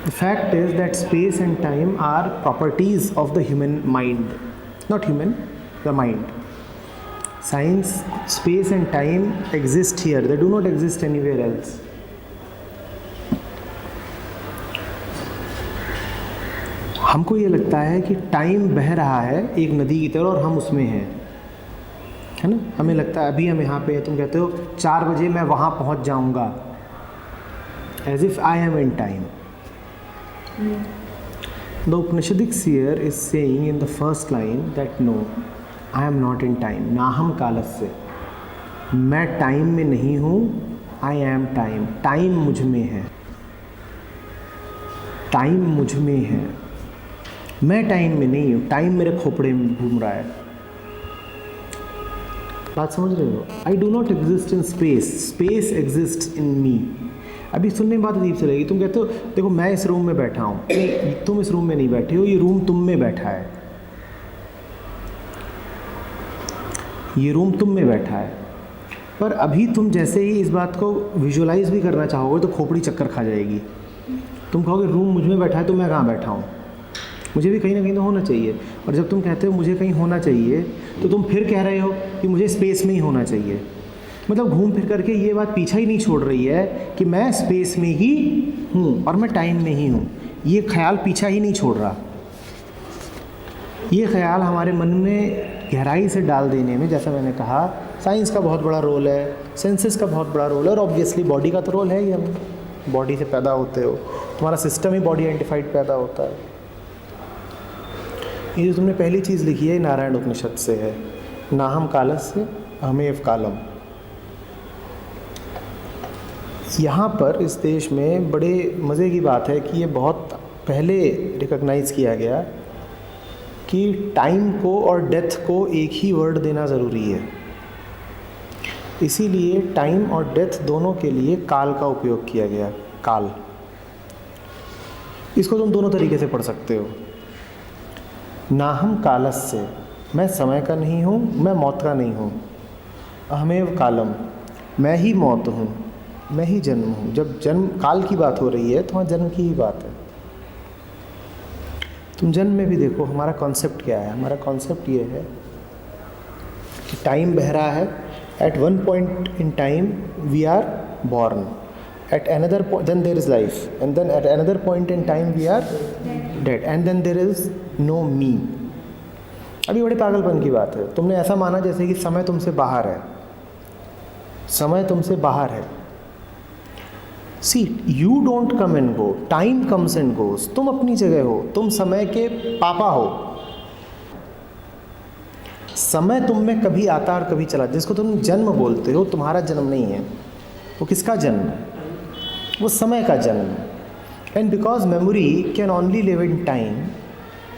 The fact is that space and time are properties of the human mind. Not human, the mind. Science, space and time exist here. They do not exist anywhere else. हमको ये लगता है कि time बह रहा है एक नदी की तरह और हम उसमें हैं, है ना. हमें लगता है अभी हम यहाँ पे हैं, तुम कहते हो 4 बजे मैं वहाँ पहुँच जाऊँगा, as if I am in time. The Upanishadic seer is saying in the first line that no, I am not in time. नाहम कालस्य, मैं टाइम में नहीं हूँ. I am time. टाइम मुझ में है. टाइम मुझ में है. मैं टाइम में नहीं हूँ. टाइम मेरे खोपड़े में घूम रहा है. बात समझ रहे हो? I do not exist in space. Space exists in me. अभी सुनने में बात अजीब से लगेगी. तुम कहते हो देखो मैं इस रूम में बैठा हूँ. नहीं, तुम इस रूम में नहीं बैठे हो, ये रूम तुम में बैठा है. ये रूम तुम में बैठा है. पर अभी तुम जैसे ही इस बात को विजुअलाइज भी करना चाहोगे तो खोपड़ी चक्कर खा जाएगी. तुम कहोगे रूम मुझ में बैठा है तो मैं कहाँ बैठा हूँ, मुझे भी कहीं ना कहीं तो होना चाहिए. और जब तुम कहते हो मुझे कहीं होना चाहिए तो तुम फिर कह रहे हो कि मुझे स्पेस में ही होना चाहिए. मतलब घूम फिर करके ये बात पीछा ही नहीं छोड़ रही है कि मैं स्पेस में ही हूँ और मैं टाइम में ही हूँ. ये ख्याल पीछा ही नहीं छोड़ रहा. ये ख्याल हमारे मन में गहराई से डाल देने में, जैसा मैंने कहा, साइंस का बहुत बड़ा रोल है, सेंसेस का बहुत बड़ा रोल है, और ऑब्वियसली बॉडी का तो रोल है ही. हम बॉडी से पैदा होते हो, तुम्हारा सिस्टम ही बॉडी आइडेंटिफाइड पैदा होता है. ये जो तुमने पहली चीज़ लिखी है नारायण उपनिषद से है, नाहम कालस्य अहमेव कालम. यहाँ पर इस देश में बड़े मज़े की बात है कि ये बहुत पहले रिकॉग्नाइज़ किया गया कि टाइम को और डेथ को एक ही वर्ड देना ज़रूरी है. इसीलिए टाइम और डेथ दोनों के लिए काल का उपयोग किया गया. काल, इसको तुम दोनों तरीके से पढ़ सकते हो. नाहम कालस्य, मैं समय का नहीं हूँ, मैं मौत का नहीं हूँ. अहमेव कालम, मैं ही मौत हूँ, मैं ही जन्म हूँ. जब जन्म काल की बात हो रही है तो वहाँ जन्म की ही बात है. तुम जन्म में भी देखो हमारा कॉन्सेप्ट क्या है. हमारा कॉन्सेप्ट ये है कि टाइम बह रहा है. At one point in time we are born, at another then there is life, and then at another point in time we are dead, and then there is no me. अभी बड़े पागलपन की बात है. तुमने ऐसा माना जैसे कि समय तुमसे बाहर है. समय तुमसे बाहर है. See, you don't come and go, time comes and goes. तुम अपनी जगह हो, तुम समय के पापा हो. समय तुम में कभी आता और कभी चला. जिसको तुम जन्म बोलते हो, तुम्हारा जन्म नहीं है. वो किसका जन्म है? वो समय का जन्म है. And because memory can only live in time,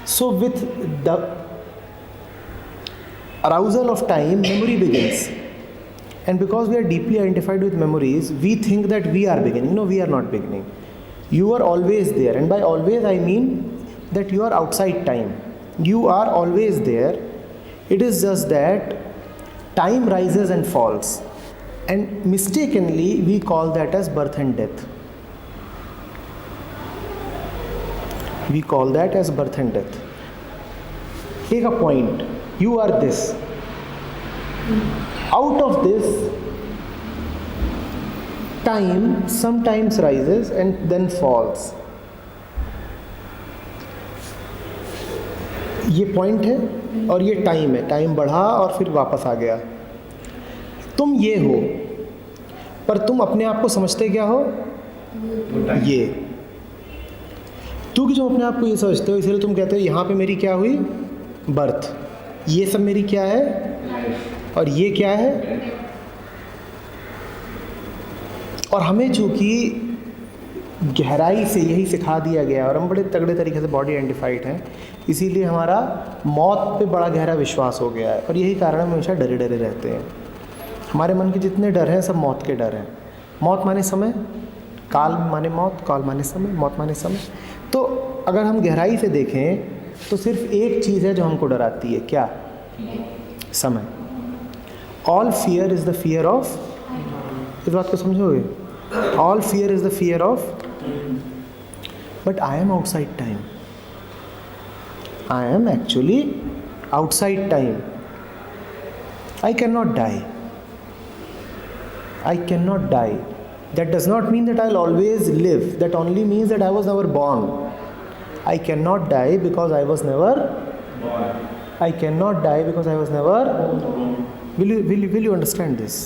so with the arousal of time memory begins. And because we are deeply identified with memories, we think that we are beginning. No, we are not beginning. You are always there. And by always, I mean that you are outside time. You are always there. It is just that time rises and falls. And mistakenly, we call that as birth and death. We call that as birth and death. Take a point. You are this. Out of this, time sometimes rises and then falls. ये point है और ये time है. Time बढ़ा और फिर वापस आ गया. तुम ये हो, पर तुम अपने आप को समझते क्या हो? ये. क्योंकि तुम अपने आप को ये समझते हो, इसलिए तुम कहते हो यहाँ पे मेरी क्या हुई? बर्थ. ये सब मेरी क्या है? और ये क्या है? और हमें चूँकि गहराई से यही सिखा दिया गया और हम बड़े तगड़े तरीके से बॉडी आइडेंटिफाइड हैं, इसीलिए हमारा मौत पे बड़ा गहरा विश्वास हो गया है. और यही कारण हम हमेशा डरे डरे रहते हैं. हमारे मन के जितने डर हैं सब मौत के डर हैं. मौत माने समय, काल माने मौत, काल माने समय, मौत माने समय. तो अगर हम गहराई से देखें तो सिर्फ एक चीज़ है जो हमको डराती है. क्या? समय. All fear is the fear of, इस बात को समझोगे? All fear is the fear of but I am outside time, I am actually outside time. I cannot die. I cannot die. That does not mean that I'll always live. That only means that I was never born. I cannot die because I was never born. I cannot die because I was never born. Will you understand this?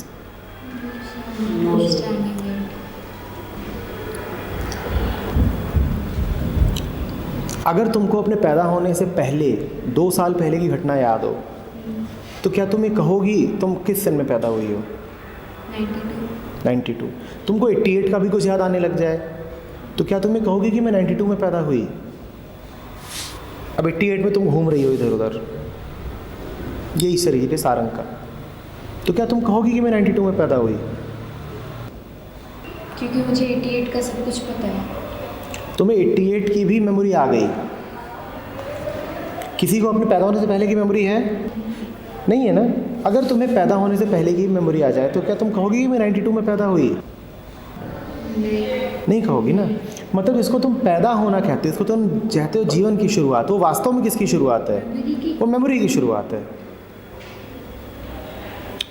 Understanding it. अगर तुमको अपने पैदा होने से पहले 2 साल पहले की घटना याद हो, तो क्या तुम ये कहोगी तुम किस सन में पैदा हुई हो? 92. तुमको 88 का भी कुछ याद आने लग जाए, तो क्या तुम ये कहोगी कि मैं 92 में पैदा हुई? अब 88 में तुम घूम रही हो इधर उधर, यही शरीर है सारंग का, तो क्या तुम कहोगी कि मैं 92 में पैदा हुई? क्योंकि मुझे 88 का सब कुछ पता है. तुम्हें 88 की भी मेमोरी आ गई. किसी को अपने पैदा होने से पहले की मेमोरी है? नहीं है ना. अगर तुम्हें पैदा होने से पहले की मेमोरी आ जाए, तो क्या तुम कहोगी कि मैं 92 में पैदा हुई? नहीं कहोगी ना. मतलब इसको तुम पैदा होना कहते हो, इसको तुम चाहते हो जीवन की शुरुआत. वो वास्तव में किसकी शुरुआत है? वो मेमोरी की शुरुआत है.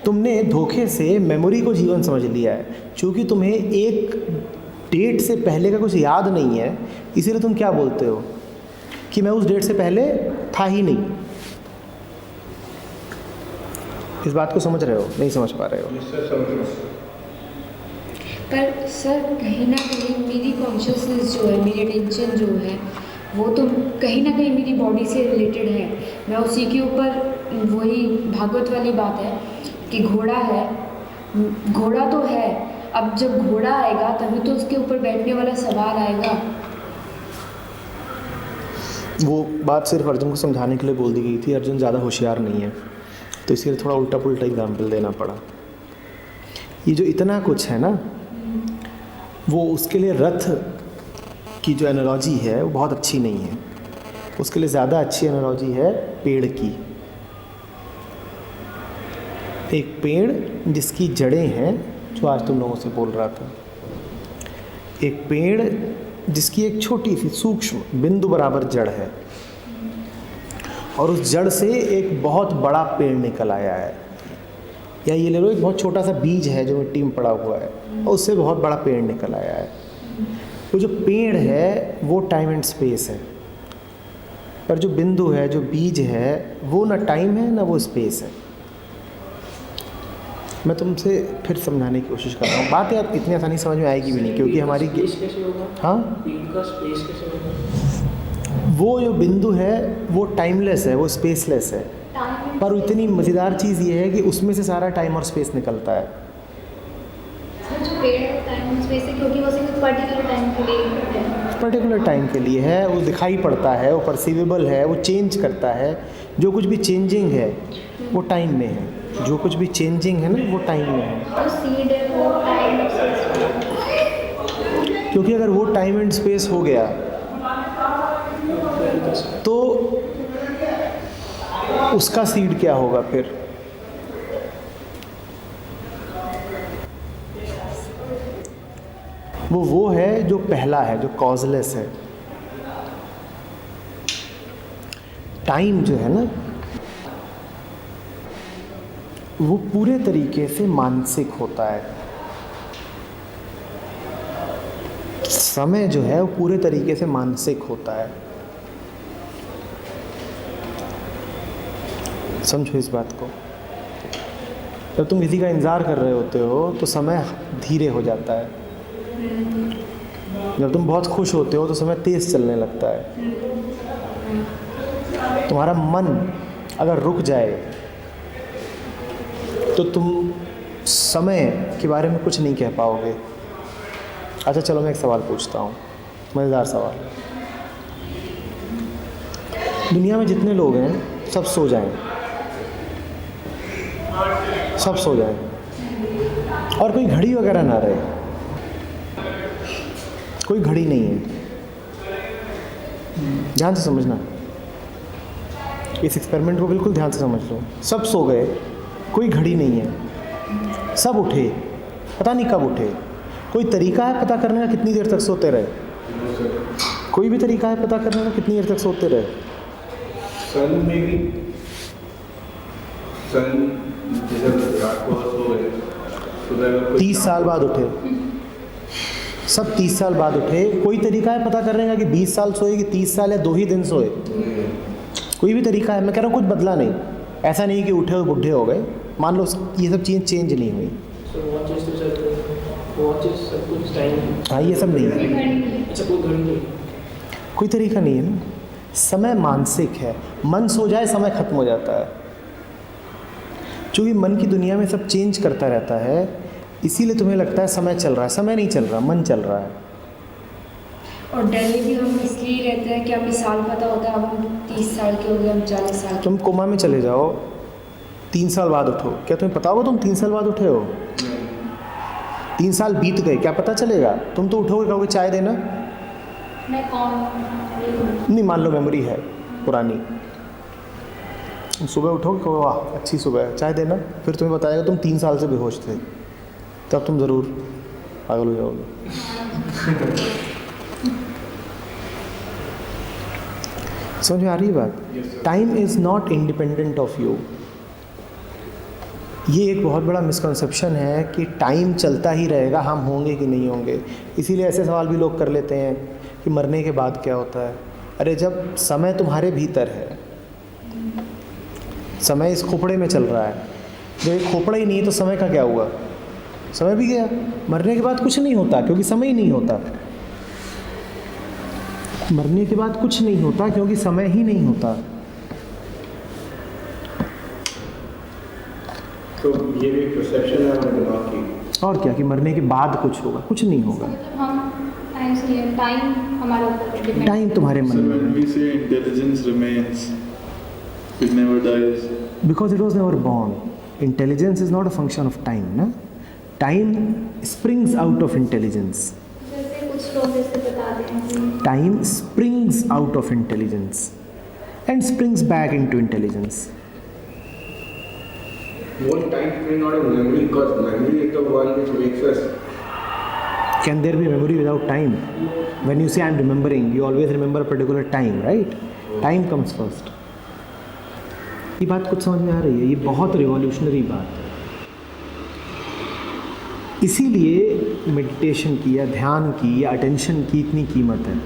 तुमने धोखे से मेमोरी को जीवन समझ लिया है. क्योंकि तुम्हें एक डेट से पहले का कुछ याद नहीं है, इसीलिए तुम क्या बोलते हो कि मैं उस डेट से पहले था ही नहीं. इस बात को समझ रहे हो? नहीं समझ पा रहे हो? पर सर कहीं ना कहीं मेरी कॉन्शियसनेस जो है, मेरी अटेंशन जो है, वो तो कहीं ना कहीं मेरी बॉडी से रिलेटेड है. मैं उसी के ऊपर, वही भागवत वाली बात है कि घोड़ा है, घोड़ा तो है, अब जब घोड़ा आएगा तभी तो उसके ऊपर बैठने वाला सवार आएगा. वो बात सिर्फ अर्जुन को समझाने के लिए बोल दी गई थी. अर्जुन ज़्यादा होशियार नहीं है, तो इसलिए थोड़ा उल्टा पुल्टा एग्जाम्पल देना पड़ा. ये जो इतना कुछ है ना, वो उसके लिए रथ की जो एनालॉजी है वो बहुत अच्छी नहीं है. उसके लिए ज़्यादा अच्छी एनालॉजी है पेड़ की. एक पेड़ जिसकी जड़ें हैं, जो आज तुम लोगों से बोल रहा था. एक पेड़ जिसकी एक छोटी सी सूक्ष्म बिंदु बराबर जड़ है, और उस जड़ से एक बहुत बड़ा पेड़ निकल आया है. या ये ले लो, एक बहुत छोटा सा बीज है जो मिट्टी में पड़ा हुआ है, और उससे बहुत बड़ा पेड़ निकल आया है. वो जो पेड़ है वो टाइम एंड स्पेस है, पर जो बिंदु है, जो बीज है, वो ना टाइम है ना वो स्पेस है. मैं तुमसे फिर समझाने की कोशिश कर रहा हूँ. बात यार इतनी आसानी समझ में आएगी भी नहीं, क्योंकि हमारी हाँ, वो जो बिंदु है वो टाइमलेस है, वो स्पेसलेस है. पर इतनी मज़ेदार चीज़ ये है कि उसमें से सारा टाइम और स्पेस निकलता है. जो पेड़ टाइम स्पेस है, क्योंकि वो सिर्फ पर्टिकुलर टाइम के लिए है. पर्टिकुलर टाइम के लिए है, वो दिखाई पड़ता है, वो परसीवेबल है, वो चेंज करता है. जो कुछ भी चेंजिंग है वो टाइम में है. जो कुछ भी चेंजिंग है ना वो टाइम में है. तो सीड है वो टाइम एंड स्पेस. क्योंकि अगर वो टाइम एंड स्पेस हो गया तो उसका सीड क्या होगा फिर? वो है जो पहला है, जो कॉजलेस है. टाइम जो है ना, वो पूरे तरीके से मानसिक होता है. समय जो है वो पूरे तरीके से मानसिक होता है. समझो इस बात को. जब तुम किसी का इंतज़ार कर रहे होते हो तो समय धीरे हो जाता है. जब तुम बहुत खुश होते हो तो समय तेज़ चलने लगता है. तुम्हारा मन अगर रुक जाए तो तुम समय के बारे में कुछ नहीं कह पाओगे. अच्छा चलो मैं एक सवाल पूछता हूँ, मज़ेदार सवाल. दुनिया में जितने लोग हैं सब सो जाएं, सब सो जाएं, और कोई घड़ी वगैरह ना रहे, कोई घड़ी नहीं है. ध्यान से समझना, इस एक्सपेरिमेंट को बिल्कुल ध्यान से समझ लो. सब सो गए, कोई घड़ी नहीं है, सब उठे, पता नहीं कब उठे. कोई तरीका है पता करने का कितनी देर तक सोते रहे? कोई भी तरीका है पता करने का कितनी देर तक सोते रहे? सन में भी सन जैसे रात को सो गए सुबह अगर कोई 30 साल बाद उठे, सब 30 साल बाद उठे, कोई तरीका है पता करने का कि 20 साल सोए कि 30 साल या 2 ही दिन सोए? कोई भी तरीका है? मैं कह रहा हूँ कुछ बदला नहीं, ऐसा नहीं कि उठे और बुढ़े हो गए, मान लो ये सब चीज़ें चेंज नहीं हुई। हाँ ये सब नहीं है, कोई तरीका नहीं है ना। समय मानसिक है, मन सो जाए समय खत्म हो जाता है, क्योंकि मन की दुनिया में सब चेंज करता रहता है, इसीलिए तुम्हें लगता है समय चल रहा है, समय नहीं चल रहा, मन चल रहा है। और डर भी हम इसलिए रहते हैं कि हमें साल पता होता है, अब हम 30 साल के हो गए, हम 40 साल के। तुम कोमा में चले जाओ, 3 साल बाद उठो, क्या तुम्हें पता होगा तुम 3 साल बाद उठे हो? 3 साल बीत गए, क्या पता चलेगा? तुम तो उठोगे, कहोगे चाय देना, मैं कौन नहीं मान लो मेमोरी है पुरानी, सुबह उठोगे कहो वाह अच्छी सुबह है, चाय देना, फिर तुम्हें बताएगा तुम 3 साल से बेहोश थे, तब तुम ज़रूर पागल हो जाओगे। समझ में आ रही है बात? Time is not independent of you. ये एक बहुत बड़ा मिसकंसेप्शन है कि टाइम चलता ही रहेगा, हम होंगे कि नहीं होंगे। इसीलिए ऐसे सवाल भी लोग कर लेते हैं कि मरने के बाद क्या होता है। अरे जब समय तुम्हारे भीतर है, समय इस खोपड़े में चल रहा है, जब एक खोपड़ा ही नहीं है तो समय का क्या हुआ? समय भी गया। मरने के बाद कुछ नहीं होता क्योंकि समय ही नहीं होता। मरने के बाद कुछ नहीं होता क्योंकि समय ही नहीं होता। तो ये भी परसेप्शन है हमारे दिमाग की। और क्या कि मरने के बाद कुछ होगा? कुछ नहीं होगा। टाइम हमारे ऊपर डिपेंड। टाइम तुम्हारे मन So में when we say intelligence remains, it never dies. because it was never born. Intelligence is not a function of time, ना? Time springs out of intelligence. जैसे कुछ लोग जैसे बताते हैं कि Time springs out of intelligence and springs back into intelligence. Won't time may not have memory because memory is the one which makes us. Can there be memory without time? When you say I'm remembering, you always remember a particular time, right? Time comes first. ये बात कुछ समझ में आ रही है? ये बहुत revolutionary बात है। इसीलिए मेडिटेशन की या ध्यान की या अटेंशन की इतनी कीमत है,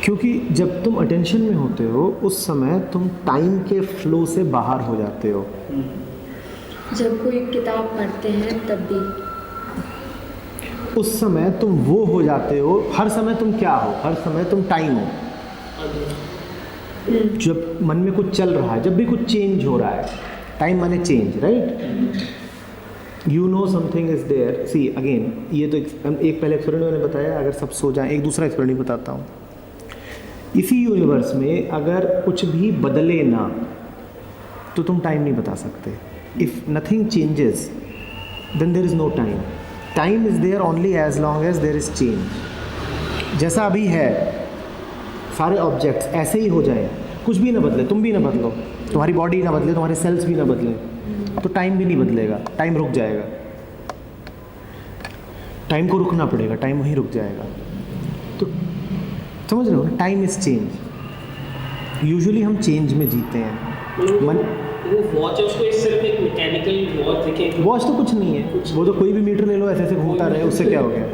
क्योंकि जब तुम अटेंशन में होते हो उस समय तुम टाइम के फ्लो से बाहर हो जाते हो। जब कोई किताब पढ़ते हैं तब भी उस समय तुम वो हो जाते हो। हर समय तुम क्या हो? हर समय तुम टाइम हो। जब मन में कुछ चल रहा है, जब भी कुछ चेंज हो रहा है, टाइम माने change, right? You know something is there. See again, ये तो एक पहले एक्सपेरिमेंट मैंने बताया, अगर सब सो जाएं, एक दूसरा एक्सपेरिमेंट बताता हूँ। इसी यूनिवर्स में अगर कुछ भी बदले ना तो तुम टाइम नहीं बता सकते। If nothing changes then there is no time. Time is there only as long as there is change. जैसा अभी है, सारे ऑब्जेक्ट्स ऐसे ही हो जाएं, कुछ भी ना बदले, तुम भी ना बदलो, तुम्हारी बॉडी ना बदले, तुम्हारे सेल्स भी ना बदले, तो टाइम भी नहीं बदलेगा, टाइम रुक जाएगा। टाइम को रुकना पड़ेगा, टाइम वहीं रुक जाएगा। तो समझ रहे हो ना? Time is change. यूजुअली हम चेंज में जीते हैं। मन वो वॉच है, उसको सिर्फ एक मैकेनिकल वॉच देखे। वॉच तो कुछ नहीं है, वो तो कोई भी मीटर ले लो, ऐसे ऐसे घूमता रहे, उससे क्या हो गया?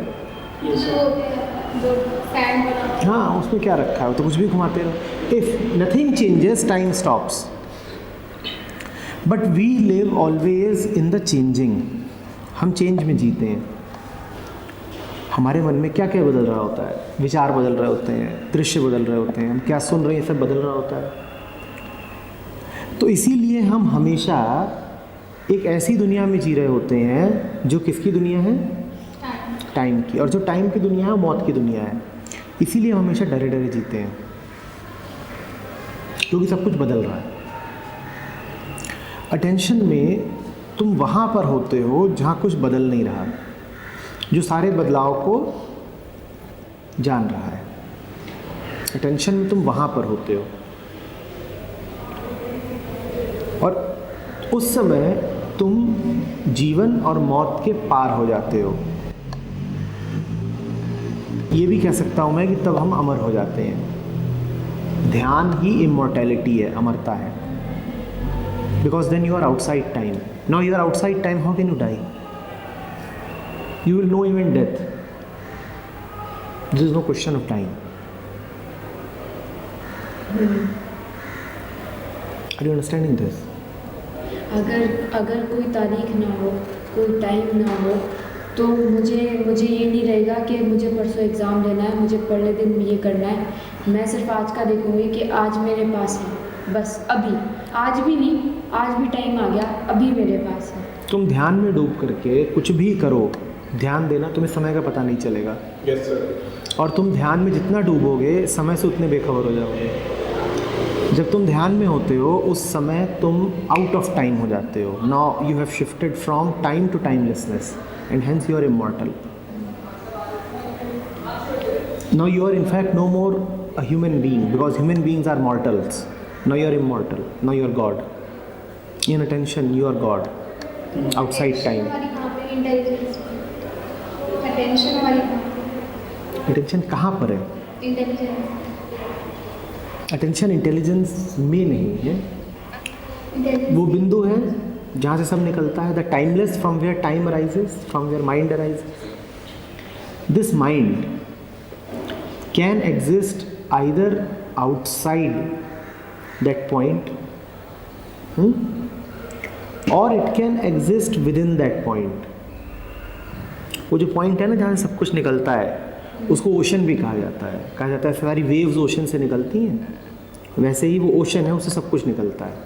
जो फैन बना हाँ, उसमें क्या रखा है, वो तो कुछ भी घुमाते रहो। If nothing changes, time stops. But we live always in the changing. हम चेंज में जीते हैं। हमारे मन में क्या क्या बदल रहा होता है? विचार बदल रहे होते हैं, दृश्य बदल रहे होते हैं, हम क्या सुन रहे हैं, सब बदल रहा होता है। तो इसीलिए हम हमेशा एक ऐसी दुनिया में जी रहे होते हैं जो किसकी दुनिया है? टाइम की। और जो टाइम की दुनिया है वो मौत की दुनिया है। इसीलिए हम हमेशा डरे डरे जीते हैं, क्योंकि सब कुछ बदल रहा है। अटेंशन में तुम वहाँ पर होते हो जहाँ कुछ बदल नहीं रहा, जो सारे बदलाव को जान रहा है। अटेंशन में तुम वहाँ पर होते हो, और उस समय तुम जीवन और मौत के पार हो जाते हो। ये भी कह सकता हूँ मैं कि तब हम अमर हो जाते हैं। ध्यान ही इमॉर्टैलिटी है, अमरता है। Because then you are outside time. Now you are outside time, how can you die? You will know even death. This is no question of time. Are you understanding this? अगर कोई तारीख ना हो, कोई time ना हो, तो मुझे ये नहीं रहेगा कि मुझे परसों एग्ज़ाम देना है, मुझे पहले दिन ये करना है। मैं सिर्फ आज का देखूँगी कि आज मेरे पास है, बस अभी, आज भी नहीं, आज भी टाइम आ गया, अभी मेरे पास है। तुम ध्यान में डूब करके कुछ भी करो, ध्यान देना, तुम्हें समय का पता नहीं चलेगा। Yes sir. और तुम ध्यान में जितना डूबोगे समय से उतने बेखबर हो जाओगे। जब तुम ध्यान में होते हो उस समय तुम आउट ऑफ टाइम हो जाते हो। Now you have shifted from time to timelessness and hence you are immortal. Now you are in fact no more a human being, because human beings are mortals. Now you are immortal. Now you are God. In attention you are God. Outside time. हमारी कहाँ पे intelligence, attention हमारी कहाँ पे? Attention कहाँ पर है? Intelligence, Attention intelligence में नहीं है। वो बिंदु है जहाँ से सब निकलता है। The timeless, from where time arises, from where mind arises. This mind can exist either outside that point और it can exist within that point. वो जो पॉइंट है ना जहाँ से सब कुछ निकलता है, उसको ओशन भी कहा जाता है। कहा जाता है सारी वेव्स ओशन से निकलती हैं, वैसे ही वो ओशन है, उससे सब कुछ निकलता है।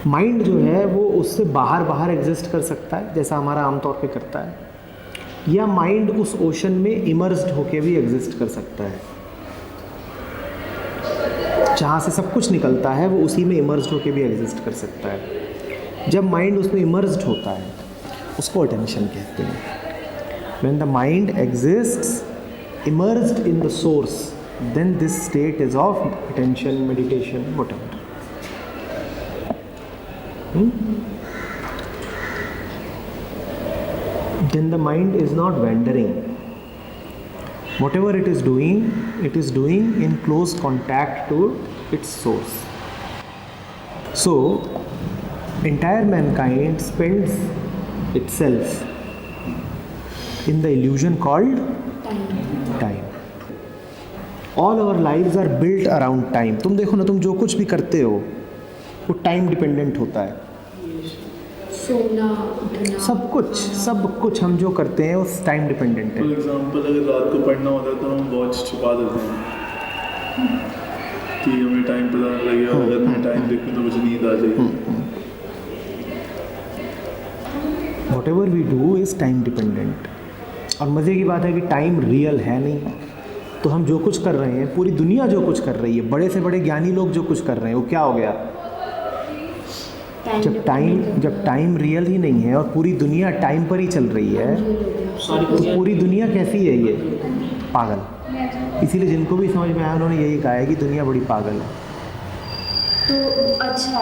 माइंड जो है वो उससे बाहर एग्जिस्ट कर सकता है, जैसा हमारा आमतौर पे करता है, या माइंड उस ओशन में इमर्स्ड होके भी एग्जिस्ट कर सकता है। जहाँ से सब कुछ निकलता है वो उसी में इमर्स्ड होके भी एग्जिस्ट कर सकता है। जब माइंड उसमें इमर्स्ड होता है उसको अटेंशन कहते हैं। When the mind exists immersed in the source, then this state is of attention, meditation, whatever. Then the mind is not wandering. Whatever it is doing in close contact to its source. So, entire mankind spends itself in the illusion called time. All our lives are built around time. तुम देखो ना, तुम जो कुछ भी करते हो वो टाइम डिपेंडेंट होता है। सोना, उठना, सब कुछ हम जो करते हैं उस टाइम डिपेंडेंट है। फॉर एग्जांपल अगर रात को पढ़ना होता है तो हम वॉच छुपा देते हैं कि हमें टाइम पता नहीं लगेगा, अगर मैं टाइम देखूं तो मुझे नींद आ जाएगी। Whatever we do is time dependent. और मज़े की बात है कि टाइम रियल है नहीं। तो हम जो कुछ कर रहे हैं, पूरी दुनिया जो कुछ कर रही है, बड़े से बड़े ज्ञानी लोग जो कुछ कर रहे हैं, वो क्या हो गया? जब टाइम रियल ही नहीं है और पूरी दुनिया टाइम पर ही चल रही है, तो पूरी दुनिया कैसी है? ये पागल। इसीलिए जिनको भी समझ में आया उन्होंने यही कहा है कि दुनिया बड़ी पागल है। तो अच्छा,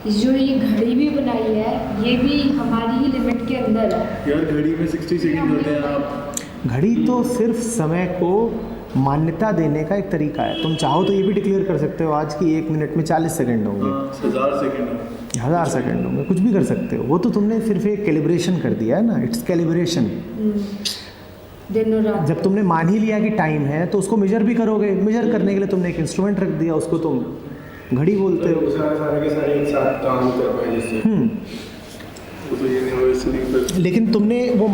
जो ये घड़ी भी बनाई है ये भी हमारी ही लिमिट के अंदर है। यार घड़ी में 60 सेकंड होते हैं। आप घड़ी तो सिर्फ समय को मान्यता देने का एक तरीका है। तुम चाहो तो ये भी डिक्लेयर कर सकते हो आज की 1 मिनट में 40 सेकंड होंगे, 1000 सेकंड, 1000 सेकंड होंगे, कुछ भी कर सकते हो। वो तो तुमने सिर्फ एक कैलिब्रेशन कर दिया है ना, इट्स कैलिब्रेशन। दिन और रात। जब तुमने मान ही लिया कि टाइम है तो उसको मेजर भी करोगे। मेजर करने के लिए तुमने एक इंस्ट्रूमेंट रख दिया, उसको तुम घड़ी बोलते हो। सारे के सारे एक साथ काम कर पाए जिससे वो तो यूनिवर्सली पर। लेकिन तुमने वो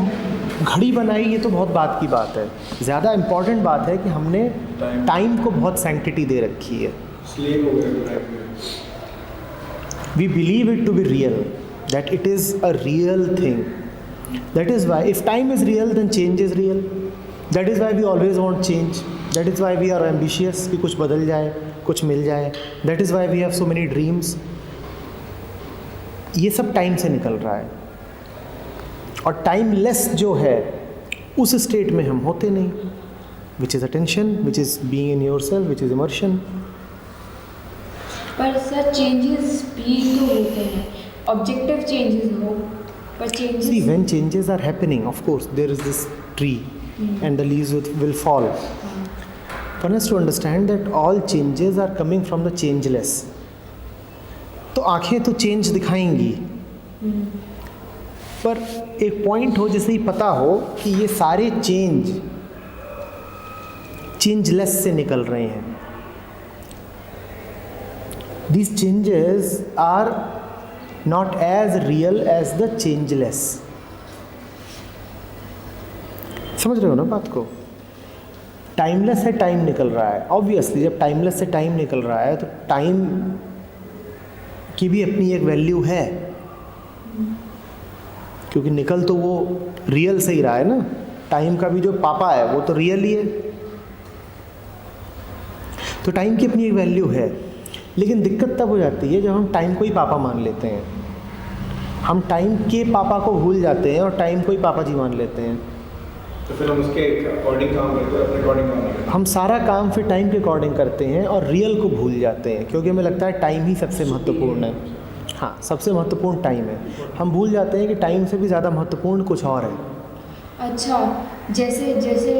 घड़ी बनाई, ये तो बहुत बात की बात है। ज़्यादा इम्पॉर्टेंट बात है कि हमने टाइम को बहुत सैंक्टिटी दे रखी है। स्लेव हो गया। We believe it to be real, that it is a real thing. That is why if time is real, then change is real. That is why we always want change. That is why we are ambitious कि कुछ बदल जाए, कुछ मिल जाए. That is why we have so many dreams. ये सब time से निकल रहा है। और टाइमलेस जो है उस स्टेट में हम होते नहीं, which is attention, which is being in yourself, which is immersion. पर सर चेंजेस भी तो होते हैं, ऑब्जेक्टिव चेंजेस हो, पर See, changes when changes are happening, of course, there is this tree. and the leaves will fall. One has to understand that all changes are coming from the changeless. तो आंखें तो change दिखाएंगी, पर एक point हो जिसे ही पता हो कि ये सारे चेंजलेस से निकल रहे हैं. These changes are not as real as the changeless. समझ रहे हो ना बात को? टाइमलेस से टाइम निकल रहा है. ऑब्वियसली जब टाइमलेस से टाइम निकल रहा है तो टाइम की भी अपनी एक वैल्यू है, क्योंकि निकल तो वो रियल से ही रहा है ना. टाइम का भी जो पापा है वो तो रियल ही है. तो टाइम की अपनी एक वैल्यू है. लेकिन दिक्कत तब हो जाती है जब हम टाइम को ही पापा मान लेते हैं. हम टाइम के पापा को भूल जाते हैं और टाइम को ही पापा जी मान लेते हैं. तो फिर हम उसके अकॉर्डिंग काम करते हैं, अपने अकॉर्डिंग काम करते हैं. हम सारा काम फिर टाइम के अकॉर्डिंग करते हैं और रियल को भूल जाते हैं, क्योंकि हमें लगता है टाइम ही सबसे महत्वपूर्ण है. हाँ, सबसे महत्वपूर्ण टाइम है. हम भूल जाते हैं कि टाइम से भी ज़्यादा महत्वपूर्ण कुछ और है. अच्छा, जैसे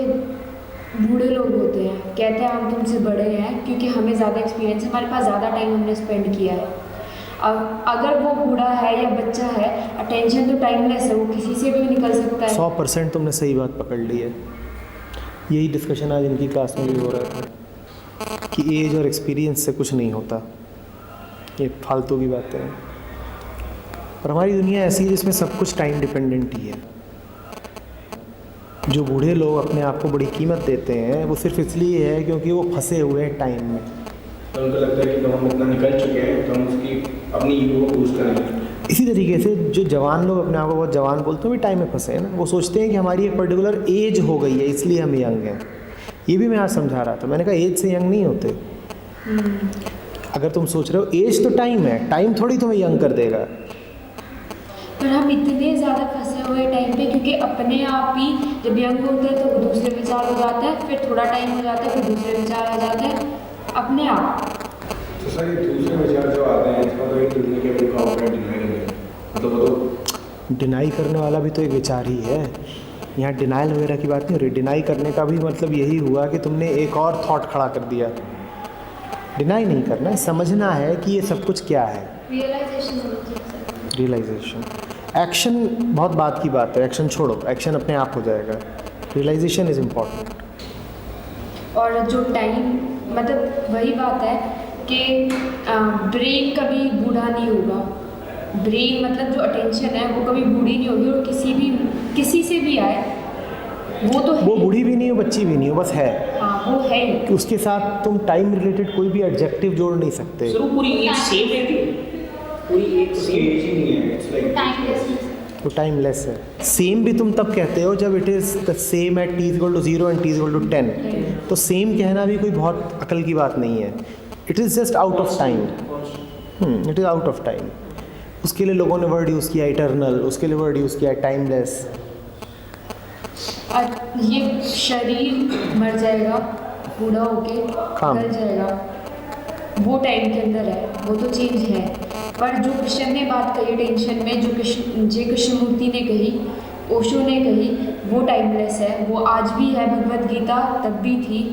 बूढ़े लोग होते हैं, कहते हैं हम तुमसे बड़े हैं क्योंकि हमें ज़्यादा एक्सपीरियंस है, हमारे पास ज़्यादा टाइम हमने स्पेंड किया है. अब अगर वो बूढ़ा है या बच्चा है, अटेंशन तो टाइमलेस है, वो किसी से भी निकल सकता है. 100% तुमने सही बात पकड़ ली है. यही डिस्कशन आज इनकी क्लास में भी हो रहा था कि एज और एक्सपीरियंस से कुछ नहीं होता. ये फालतू की बातें हैं. पर हमारी दुनिया ऐसी है जिसमें सब कुछ टाइम डिपेंडेंट ही है. जो बूढ़े लोग अपने आप को बड़ी कीमत देते हैं वो सिर्फ इसलिए है क्योंकि वो फंसे हुए हैं टाइम में. तो उनको लगता है कि जब हम इतना निकल चुके हैं तो हम उसकी अपनी ईगो को बूस्ट करेंगे. इसी तरीके से जो जवान लोग अपने आप को बहुत जवान बोलते हैं भी टाइम में फंसे हैं ना. वो सोचते हैं कि हमारी एक पर्टिकुलर एज हो गई है इसलिए हम यंग हैं. ये भी मैं आज समझा रहा था. मैंने कहा एज से यंग नहीं होते. अगर तुम सोच रहे हो एज तो टाइम है, टाइम थोड़ी तुम्हें यंग कर देगा. पर हम इतने ज़्यादा फंसे हुए टाइम पे, क्योंकि अपने आप ही जब यंग होते हैं तो दूसरे विचार हो जाता है, फिर थोड़ा टाइम हो जाता है फिर दूसरे विचार आ जाते हैं अपने आप. तो सर ये दूसरे विचार जो आते हैं इसका तो एक दुनिया के भी कॉपरेट डिनाई करेंगे. तो वो तो डिनाई करने वाला भी तो एक विचार ही है. यहाँ डिनाइल वगैरह की बात नहीं हो रही. डिनाई करने का भी मतलब यही हुआ कि तुमने एक और थॉट खड़ा कर दिया. डिनाई नहीं करना है, समझना है कि ये सब कुछ क्या है. रियलाइजेशन होनी चाहिए सर. रियलाइजेशन. एक्शन बहुत बात की बात है. एक्शन छोड़ो, एक्शन अपने आप हो जाएगा. Realization is important. और जो टाइम, मतलब वही बात है कि ब्रेन कभी बूढ़ा नहीं होगा. ब्रेन मतलब जो अटेंशन है वो कभी बूढ़ी नहीं होगी. और किसी से भी आए वो तो है. वो बूढ़ी भी नहीं हो, बच्ची भी नहीं हो, बस है. हाँ, वो है ही. कि उसके साथ तुम टाइम रिलेटेड कोई भी एडजेक्टिव जोड़ नहीं सकते. सर वो पूरी एज सेम रहती है, पूरी एज उसकी सेम. एज ही नहीं है. It's like timelessness. तो टाइमलेस है. सेम भी तुम तब कहते हो जब it is the same at t=0 and t=10. तो सेम कहना भी कोई बहुत अकल की बात नहीं है. It is just out of time. It is out of time. उसके लिए लोगों ने वर्ड यूज़ किया इटर्नल, उसके लिए वर्ड यूज़ किया टाइमलेस. और ये शरीर मर जाएगा, बूढ़ा होके काम. गल जाएगा, वो टाइम के अंदर है, वो तो चेंज है. पर जो कृष्ण ने बात कही टेंशन में, जो कृष्णमूर्ति ने कही, ओशो ने कही, वो टाइमलेस है. वो आज भी है, भगवत गीता तब भी थी,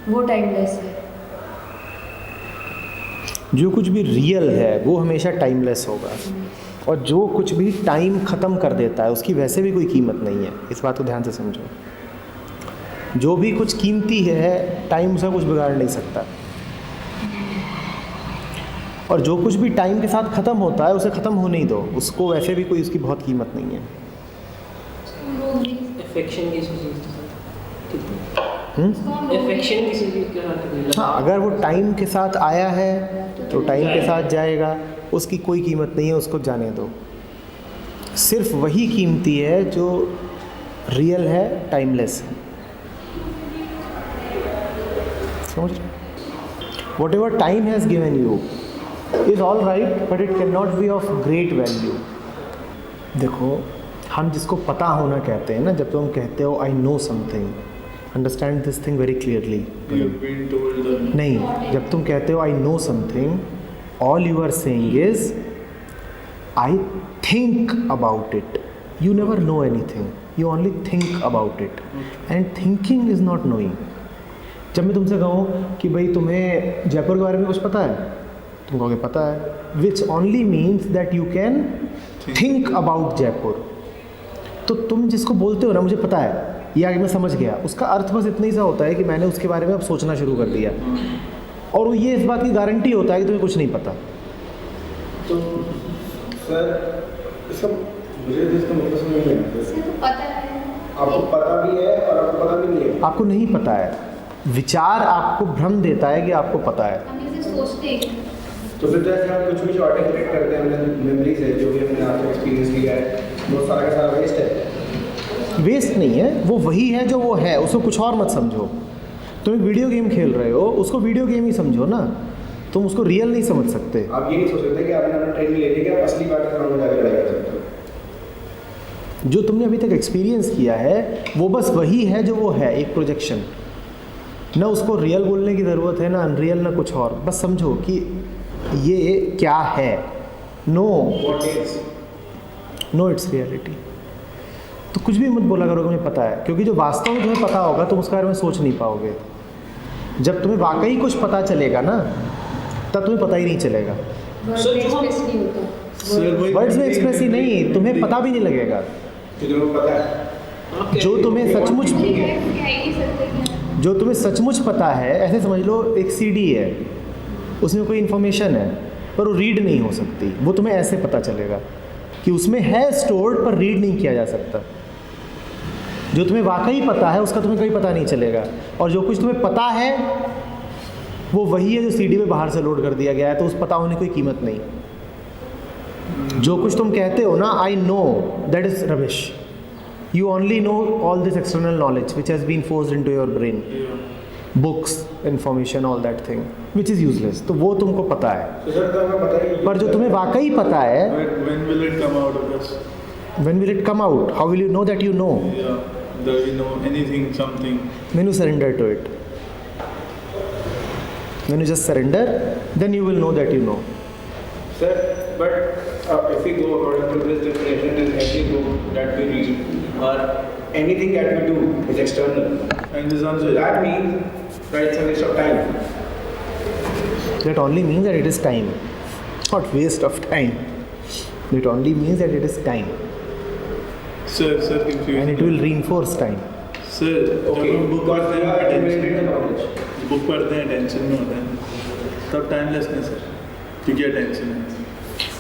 वो टाइमलेस है. जो कुछ भी रियल है वो हमेशा टाइमलेस होगा. और जो कुछ भी टाइम ख़त्म कर देता है उसकी वैसे भी कोई कीमत नहीं है. इस बात को ध्यान से समझो. जो भी कुछ कीमती है टाइम उसका कुछ बिगाड़ नहीं सकता. और जो कुछ भी टाइम के साथ ख़त्म होता है उसे ख़त्म होने ही दो. उसको वैसे भी कोई उसकी बहुत कीमत नहीं है. अफेक्शन किसी चीज़ के साथ, हम्म? अफेक्शन किसी चीज़ के साथ. हाँ, अगर वो टाइम के साथ आया है तो टाइम के साथ जाएगा. उसकी कोई कीमत नहीं है, उसको जाने दो. सिर्फ वही कीमती है जो रियल है, टाइमलेस है. समझ रहे? What ever time has given you is all right, but it can not be of great value. देखो, हम जिसको पता होना कहते हैं ना, जब तुम कहते हो I know something, understand this thing very clearly. You've been told the नहीं, जब तुम कहते हो I know something, all you are saying is I think about it. You never know anything. You only think about it, and thinking is not knowing. जब मैं तुमसे कहूँ कि भाई तुम्हें जयपुर के बारे में कुछ पता है, तुम कहोगे पता है, which only means that you can think about Jaipur. तो तुम जिसको बोलते हो ना मुझे पता है, ये आगे मैं समझ गया, उसका अर्थ बस इतना ही सा होता है कि मैंने उसके बारे में अब सोचना शुरू कर दिया, और वो ये इस बात की गारंटी होता है कि तुम्हें कुछ नहीं पता। तो सर इसका मुझे इसका मतलब समझ नहीं आता। सिर्फ पता है, आपको पता भी है और आपको पता भी नहीं है। आपको नहीं पता है, विचार आपको भ्रम देता है कि आपको पता है। हम इसे सोचते हैं। तो फिर जैसे हम कुछ भी जो आर्टिकुलेट करते हैं, मतलब मेमोरीज है जो भी हमने आज तक एक्सपीरियंस किया है, वो सारा का सारा वेस्ट है। वेस्ट नहीं है, वो वही है जो वो है, उसको कुछ और मत समझो। तुम एक वीडियो गेम खेल रहे हो, उसको वीडियो गेम ही समझो ना, तुम उसको रियल नहीं समझ सकते। आप ये नहीं सोच सकते कि आपने अपना ट्रेनिंग ले ली कि आप असली बात ग्राउंड में जाकर लड़ाई कर सकते हो। जो तुमने अभी तक एक्सपीरियंस किया है वो बस वही है जो वो है, एक प्रोजेक्शन। ना उसको रियल बोलने की ज़रूरत है, ना अनरियल, ना कुछ और। बस समझो कि ये क्या है। No it's reality. तो कुछ भी मत बोला करो कि मुझे पता है, क्योंकि जो वास्तव में तुम्हें पता होगा तुम उसके बारे में सोच नहीं पाओगे। जब तुम्हें वाकई कुछ पता चलेगा ना, तब तुम्हें पता ही नहीं चलेगा। वर्ड में एक्सप्रेस नहीं होता। वर्ड्स में एक्सप्रेस ही नहीं, तुम्हें पता भी नहीं लगेगा। क्योंकि वो पता है जो तुम्हें सचमुच कह ही नहीं सकते कि जो तुम्हें सचमुच पता है, ऐसे समझ लो एक सीडी है, उसमें कोई इन्फॉर्मेशन है पर वो रीड नहीं हो सकती, वो तुम्हें ऐसे पता चलेगा कि उसमें है स्टोर्ड पर रीड नहीं किया जा सकता। जो तुम्हें वाकई पता है उसका तुम्हें कभी पता नहीं चलेगा, और जो कुछ तुम्हें पता है वो वही है जो सीडी में बाहर से लोड कर दिया गया है, तो उस पता होने की कोई कीमत नहीं। जो कुछ तुम कहते हो ना, I know, that is rubbish. You only know all this external knowledge which has been forced into your brain, books, information, all that thing, which is useless. तो वो तुमको पता है, तो सर तो हमें पता है कि पर जो तुम्हें वाकई पता है, When will it come out of us? when will it come out? How will you know that you know? Yeah, that we know anything, something. When you surrender to it. When you just surrender, then you will know that you know. Sir, but if we go according to this definition, then every book that we read or anything that we do is external. And this So answer that means that it's a waste of time. That only means that it is time, not waste of time. It only means that it is time, Sir, confusing. and it will reinforce time. Sir, Okay, जब हम book because पढ़ते we हैं are accumulating the tension, knowledge. Book पढ़ते हैं tension में होते हैं, तब टाइमलेसनेस है, क्योंकि टेंशन है।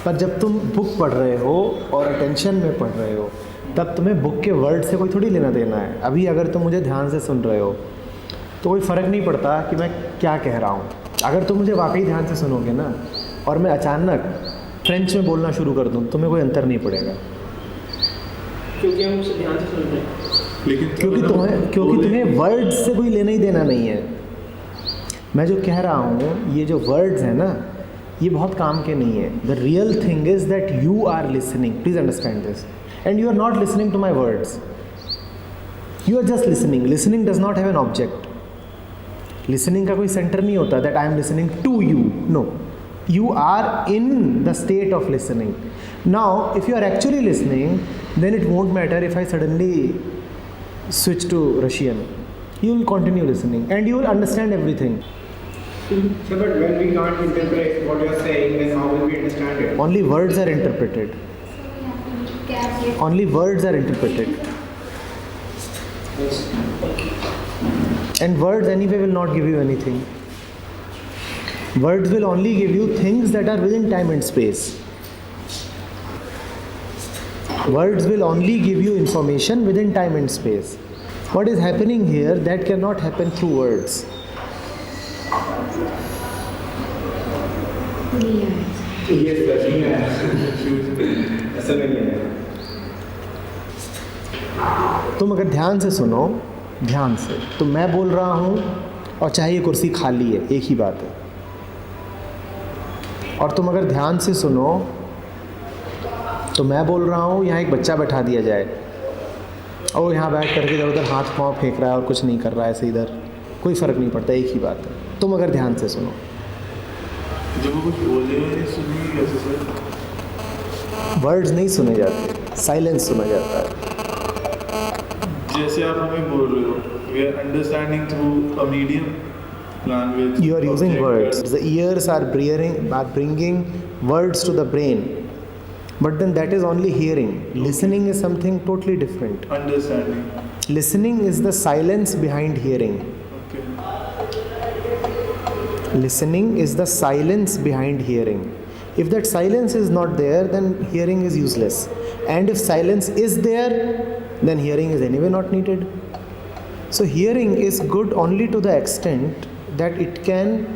पर जब तुम बुक पढ़ रहे हो और अटेंशन में पढ़ रहे हो, तब तुम्हें बुक के वर्ड से कोई थोड़ी लेना देना है। अभी अगर तुम मुझे ध्यान से सुन रहे हो तो कोई फ़र्क नहीं पड़ता कि मैं क्या कह रहा हूँ। अगर तुम मुझे वाकई ध्यान से सुनोगे ना, और मैं अचानक फ्रेंच में बोलना शुरू कर दूँ, तुम्हें कोई अंतर नहीं पड़ेगा, क्योंकि हम उसे ध्यान से सुन रहे हैं। लेकिन क्योंकि तुम्हें वर्ड्स से कोई लेना ही देना नहीं है। मैं जो कह रहा हूँ, ये जो वर्ड्स हैं ना, ये बहुत काम के नहीं है। The real thing is that you are listening, please understand this, and you are not listening to my words, you are just listening. Listening does not have an object. Listening का कोई सेंटर नहीं होता that I am listening to you, no, you are in the state of listening. Now if you are actually listening, then it won't matter if I suddenly switch to Russian. You will continue listening and you will understand everything. So, but when we can't interpret what you are saying, then how will we understand it? Only words are interpreted. Only words are interpreted. And words anyway will not give you anything. Words will only give you things that are within time and space. Words will only give you information within time and space. What is happening here that cannot happen through words. Yes, ऐसा नहीं है। तुम अगर ध्यान से सुनो, ध्यान से, तो मैं बोल रहा हूँ और चाहे ये कुर्सी खाली है, एक ही बात है। और तुम अगर ध्यान से सुनो तो मैं बोल रहा हूँ यहाँ एक बच्चा बैठा दिया जाए और वो यहाँ बैठ करके इधर उधर हाथ पाँव फेंक रहा है और कुछ नहीं कर रहा है ऐसे इधर, कोई फ़र्क नहीं पड़ता, एक ही बात है। तुम अगर ध्यान से सुनो, जब वो कुछ बोले नहीं सुनिए कैसे सर? वर्ड्स नहीं सुने जाते, साइलेंस सुना जाता है। जैसे आप हमें बोल रहे हो, we are understanding through a medium language. You are using object, words. The ears are bringing words to the brain. But then that is only hearing. Listening is something totally different. Understanding. Listening is the silence behind hearing. Okay. Listening is the silence behind hearing. If that silence is not there, then hearing is useless. And if silence is there, then hearing is anyway not needed. So hearing is good only to the extent that it can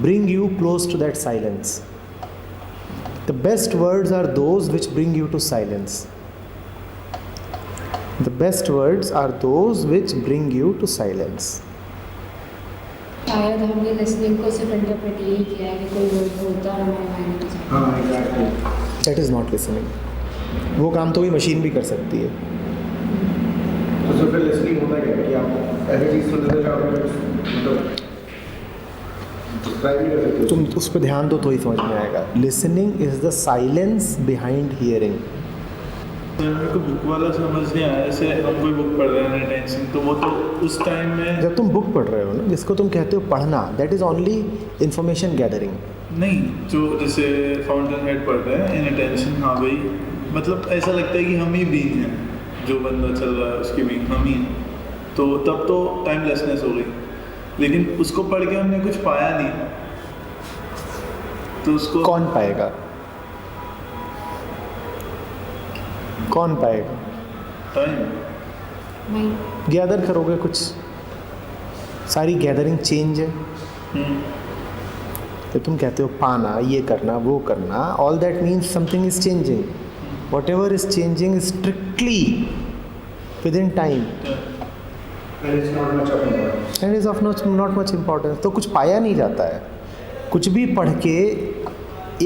bring you close to that silence. The best words are those which bring you to silence. The best words are those which bring you to silence. शायद हमने listening को सिर्फ interpret यही किया है कि कोई word बोलता है और हमारे मायने में जाता हाँ exactly That is not listening. वो काम तो भी मशीन भी कर सकती है. तो सर फिर लिसनिंग होता क्या है कि आप ऐसी चीज़ सुनते थे जो आपने मतलब डिस्क्राइब नहीं कर सकते तुम उस पर ध्यान दो तो ही समझ में आएगा. Listening is the silence behind hearing. Sir मेरे को बुक वाला समझ नहीं आया, जैसे हम कोई बुक पढ़ रहे हैं अटेंशन, तो वो तो उस टाइम में जब तुम बुक पढ़ रहे हो ना, जिसको तुम कहते हो पढ़ना, that is only information gathering. नहीं, जो जैसे फाउंटेन हेड पढ़ रहे हैं इन अटेंशन, हाँ भाई, मतलब ऐसा लगता है कि हम ही बीइंग हैं, जो बंदा चल रहा है उसकी बीइंग हम ही हैं, तो तब तो टाइमलेसनेस हो गई. लेकिन उसको पढ़ के हमने कुछ पाया नहीं, तो उसको कौन पाएगा? कौन पाएगा? Time mind. गैदर करोगे कुछ, सारी गैदरिंग चेंज है. तो तुम कहते हो पाना, ये करना, वो करना, all that means something is changing. What ever is changing is strictly with in time and it's not much of importance. And is of not much importance. तो कुछ पाया नहीं जाता है. कुछ भी पढ़ के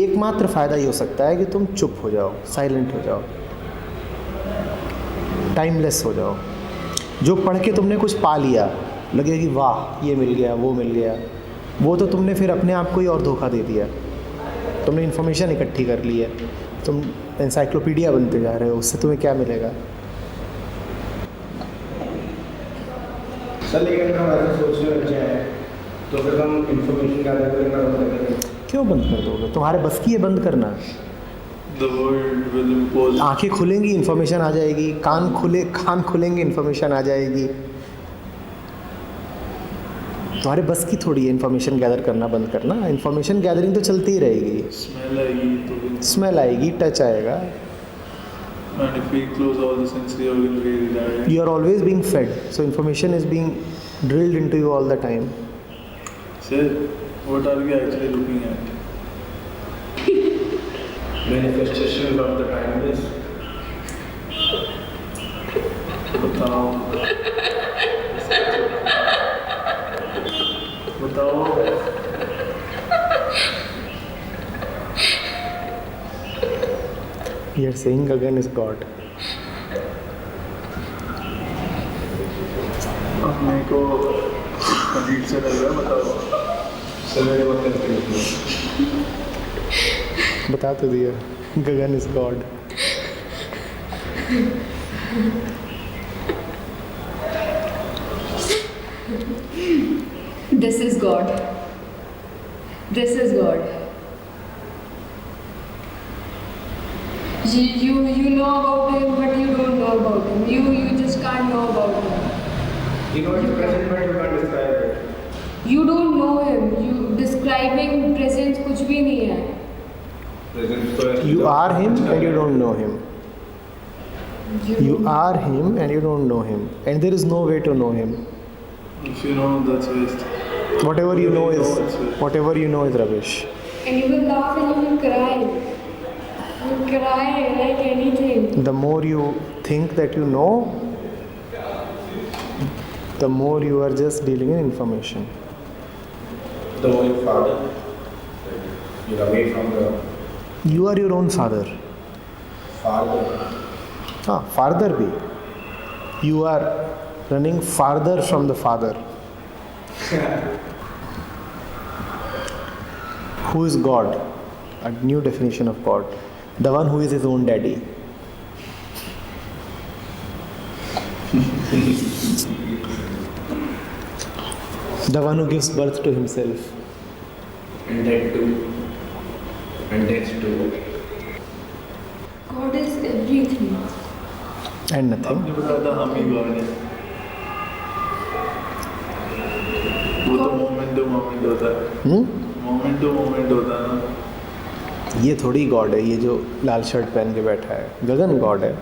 एकमात्र फ़ायदा ये हो सकता है कि तुम चुप हो जाओ, साइलेंट हो जाओ, टाइमलेस हो जाओ. जो पढ़ के तुमने कुछ पा लिया, लगे कि वाह ये मिल गया, वो मिल गया, वो तो तुमने फिर अपने आप को ही और धोखा दे दिया. तुमने इन्फॉर्मेशन इकट्ठी कर ली है, तुम एनसाइक्लोपीडिया बनते जा रहे हो, उससे तुम्हें क्या मिलेगा? सर लेकिन हम ऐसे सोचने लग जाए तो फिर हम इंफॉर्मेशन गैदर करना बंद कर देंगे. क्यों बंद कर दोगे? तुम्हारे बस की है बंद करना. The world will impose. आंखें खुलेंगी, इन्फॉर्मेशन आ जाएगी. कान खुलेंगे, इन्फॉर्मेशन आ जाएगी. तुम्हारे बस की थोड़ी है इन्फॉर्मेशन गैदर करना बंद करना. इन्फॉर्मेशन गैदरिंग तो चलती ही रहेगी. स्मेल आएगी तो स्मेल आएगी, टच आएगा. and if we close all the sensory organs we die. You are always being fed, so information is being drilled into you all the time. Sir, what are we actually looking at? Manifestations of the timeless. बताओ. You are saying Gagan is God. अब मेरे को अजीब से लग रहा है, बताओ. सर मेरे बहुत कंफ्यूज हूँ. बता तो दिया, Gagan is God. This is God. This is God. You know about him, but you don't know about him. You just can't know about him. You know it's present but you can't describe it. You don't know him. You describing presence कुछ भी नहीं है. Present तो है. You are him and you don't know him. You are him and you don't know him, and there is no way to know him. If you know, that's waste. Whatever you know is rubbish. And you will laugh and you will cry. You will cry like anything. The more you think that you know, the more you are just dealing in information. The more your father, you're away from the You are your own father. father. Farther be. You are running farther from the father. Who is God? A new definition of God. The one who is his own daddy. The one who gives birth to himself. And that too. And that's too. God is everything. And nothing. आपने बताया था हम ही God हैं। वो तो moment to moment होता है। Moment to moment होता है ना। ये थोड़ी गॉड है, ये जो लाल शर्ट पहन के बैठा है गगन गॉड है।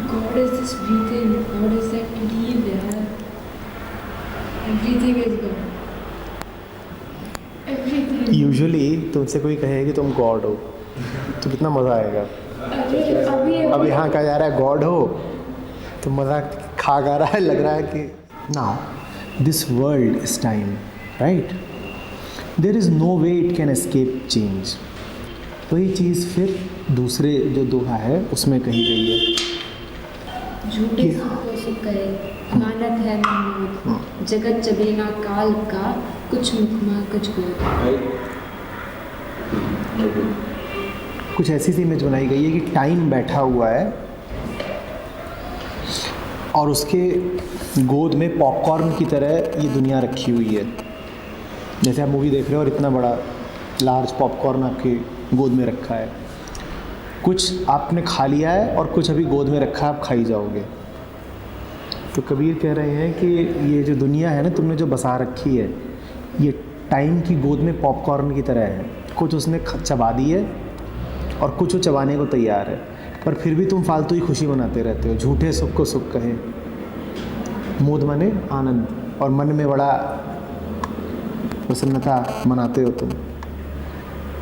God is this breathing. God is that leaf, yaar. Everything is God. Everything. Usually तुमसे कोई कहे कि तुम गॉड हो तो कितना मज़ा आएगा। अभी अब यहाँ कहा जा रहा है गॉड हो तो मज़ा खा गा रहा है, लग रहा है कि now this world is time, right? There is no way it can escape change. वही चीज़ फिर दूसरे जो दोहा है उसमें कही गई है। झूठे सुख सुख करे मानत है महमूद, जगत चबेना काल का, कुछ मुखमा कुछ बोल। कुछ ऐसी सी इमेज बनाई गई है कि टाइम बैठा हुआ है और उसके गोद में पॉपकॉर्न की तरह ये दुनिया रखी हुई है। जैसे आप मूवी देख रहे हो और इतना बड़ा लार्ज पॉपकॉर्न आपके गोद में रखा है, कुछ आपने खा लिया है और कुछ अभी गोद में रखा है, आप खाई जाओगे। तो कबीर कह रहे हैं कि ये जो दुनिया है ना तुमने जो बसा रखी है, ये टाइम की गोद में पॉपकॉर्न की तरह है। कुछ उसने चबा दी है और कुछ वो चबाने को तैयार है, पर फिर भी तुम फालतू ही खुशी मनाते रहते हो। झूठे सुख को सुख कहे, मोद माने आनंद, और मन में बड़ा प्रसन्नता मनाते हो तुम।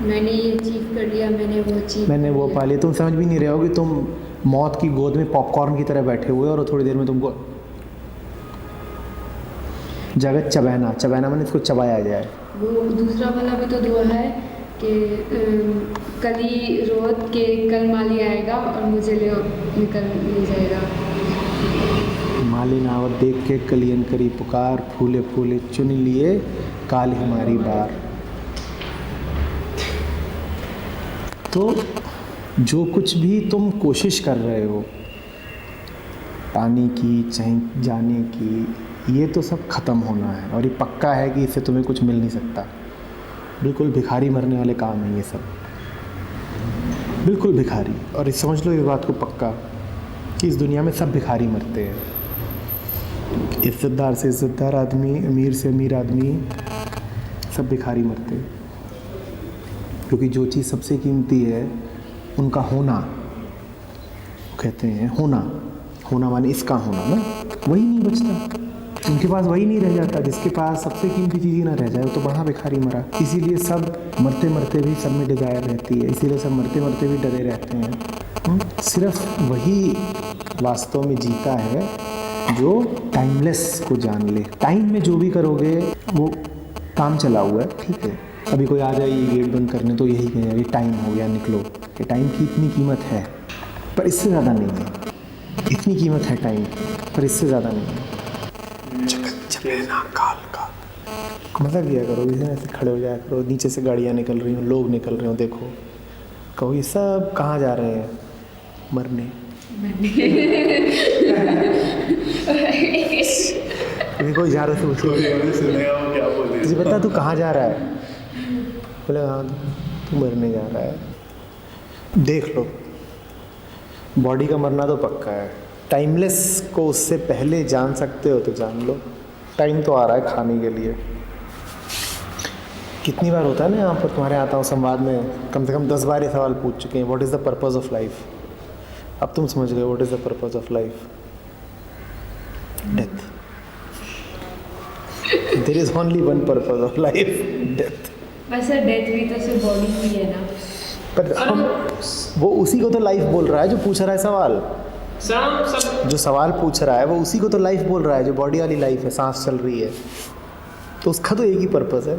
मैंने ये अचीव कर लिया, मैंने वो पा लिया। तुम समझ भी नहीं रहे हो कि तुम मौत की गोद में पॉपकॉर्न की तरह बैठे हुए हो और थोड़ी देर में तुमको जगत चबैना, चबैना मैंने इसको चबाया जाए। वो दूसरा वाला भी तो दुआ है कि कली रोत के कल माली आएगा और मुझे निकल ले जाएगा। माली नावत देख के कलियन करी पुकार, फूले फूले चुन लिए काल हमारी बार। तो जो कुछ भी तुम कोशिश कर रहे हो पाने की, चाहे जाने की, ये तो सब ख़त्म होना है और ये पक्का है कि इससे तुम्हें कुछ मिल नहीं सकता। बिल्कुल भिखारी मरने वाले काम है ये सब, बिल्कुल भिखारी। और इस समझ लो इस बात को पक्का कि इस दुनिया में सब भिखारी मरते हैं। इज्जतदार से इज्जतदार आदमी, अमीर से अमीर आदमी, सब भिखारी मरते हैं। क्योंकि जो चीज़ सबसे कीमती है उनका होना, कहते हैं होना, होना माने इसका होना ना, वही नहीं बचता। उनके पास वही नहीं रह जाता जिसके पास सबसे कीमती चीज़ ही ना रह जाए, वो तो बड़ा भिखारी मरा। इसीलिए सब मरते मरते भी सब में डिज़ायर रहती है, इसीलिए सब मरते मरते भी डरे रहते हैं। सिर्फ वही वास्तव में जीता है जो टाइमलेस को जान ले। टाइम में जो भी करोगे वो काम चला हुआ है, ठीक है। अभी कोई आ जाए ये गेट बंद करने तो यही कहेगा ये टाइम हो गया निकलो। ये टाइम की इतनी कीमत है पर इससे ज़्यादा नहीं है। इतनी कीमत है टाइम पर इससे ज़्यादा नहीं है। काल का मज़ा किया करो, इसे ऐसे खड़े हो जाया करो, नीचे से गाड़ियाँ निकल रही हों, लोग निकल रहे हो, देखो, कहो ये सब कहाँ जा रहे हैं? मरने। कोई जा रहा था तुझे बता तू कहाँ जा रहा है? बोले हाँ तू मरने जा रहा है। देख लो, बॉडी का मरना तो पक्का है। टाइमलेस को उससे पहले जान सकते हो तो जान लो। टाइम तो आ रहा है खाने के लिए। कितनी बार होता है ना यहाँ पर तुम्हारे आता हूँ संवाद में, कम से कम 10 बार ये सवाल पूछ चुके हैं, what is the purpose of life. अब तुम समझ गए what is the purpose of life. Death. There is only one purpose of life, death. वैसे डेथ भी तो सिर्फ बॉडी ही है ना। पर हम वो उसी को तो लाइफ बोल रहा है जो पूछ रहा है सवाल। जो सवाल पूछ रहा है वो उसी को तो लाइफ बोल रहा है, जो बॉडी वाली लाइफ है, सांस चल रही है, तो उसका तो एक ही पर्पज़ है।